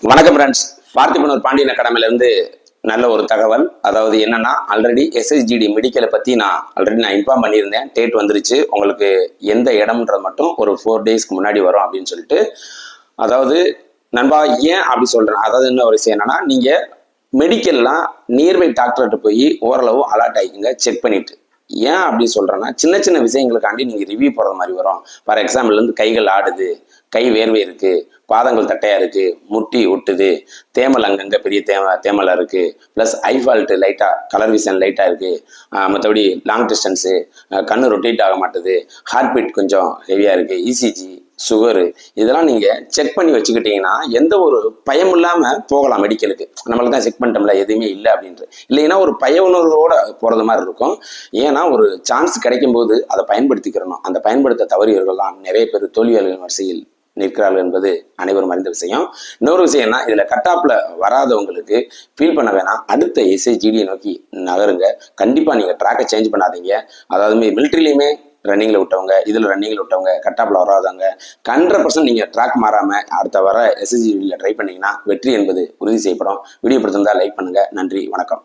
வணக்கம் ஃப்ரெண்ட்ஸ். பார்த்திபனூர் பாண்டியன் அகாடமில இருந்து நல்ல ஒரு தகவல். அதாவது என்னன்னா, ஆல்ரெடி எஸ்எஸ்ஜிடி மெடிக்கலை பத்தி நான் இன்ஃபார்ம் பண்ணியிருந்தேன். டேட் வந்துருச்சு. உங்களுக்கு எந்த இடம்ன்றது மட்டும் ஒரு 4 டேஸ்க்கு முன்னாடி வரும் அப்படின்னு சொல்லிட்டு. அதாவது நண்பா, ஏன் அப்படி சொல்றேன், அதாவது இன்னும் ஒரு விஷயம் என்னன்னா, நீங்க மெடிக்கல்லாம் நியர்பை டாக்டர்கிட்ட போய் ஓரளவு அலர்ட் ஆகிக்குங்க, செக் பண்ணிட்டு. ஏன் அப்படி சொல்றேன்னா, சின்ன சின்ன விஷயங்களுக்காண்டி நீங்க ரிவ்யூ போடுறது மாதிரி வரும். ஃபார் எக்ஸாம்பிள் வந்து கைகள் ஆடுது, கை வேர்வை இருக்கு, பாதங்கள் தட்டையா இருக்கு, முட்டி ஒட்டுது, தேமல் அங்கங்க பெரிய தேமலா இருக்கு, பிளஸ் ஐஃபால்ட் லைட்டா கலர் விஷன் லைட்டா இருக்கு, மற்றபடி லாங் டிஸ்டன்ஸு, கண்ணு ரொட்டேட் ஆக மாட்டுது, ஹார்ட் பீட் கொஞ்சம் ஹெவியா இருக்கு, இசிஜி, சுகரு, இதெல்லாம் நீங்க செக் பண்ணி வச்சுக்கிட்டீங்கன்னா எந்த ஒரு பயம் இல்லாம போகலாம் மெடிக்கலுக்கு. நம்மளுக்கு தான் செக் பண்ணிட்டோம்ல, எதுவுமே இல்லை அப்படின்ட்டு. இல்லைன்னா ஒரு பய உணர்வோட போறது மாதிரி இருக்கும். ஏன்னா ஒரு சான்ஸ் கிடைக்கும் போது அதை பயன்படுத்திக்கிறணும். அந்த பயன்படுத்த தவறியவர்கள் தான் நிறைய பேர் தோல்வியாளர்கள் வரிசையில் நிற்கிறார்கள் என்பது அனைவரும் அறிந்த விஷயம். இன்னொரு விஷயம்னா, இதுல கட்டாப்ல வராதவங்களுக்கு ஃபீல் பண்ண வேணாம். அடுத்த எஸ்ஐஜிடியை நோக்கி நகருங்க. கண்டிப்பா நீங்க ட்ராக்கை சேஞ்ச் பண்ணாதீங்க. அதாவது மிலிட்ரிலையுமே ரன்னிங்ல விட்டவங்க, இதுல ரன்னிங்ல விட்டவங்க, கட்டாப்ல வராதவங்க 100% நீங்க ட்ராக் மாறாம அடுத்த வர எஸ்எஸ்ஜிடியில் ட்ரை பண்ணீங்கன்னா வெற்றி என்பது உறுதி செய்யப்படும். வீடியோ பிடிச்சிருந்தா லைக் பண்ணுங்க. நன்றி, வணக்கம்.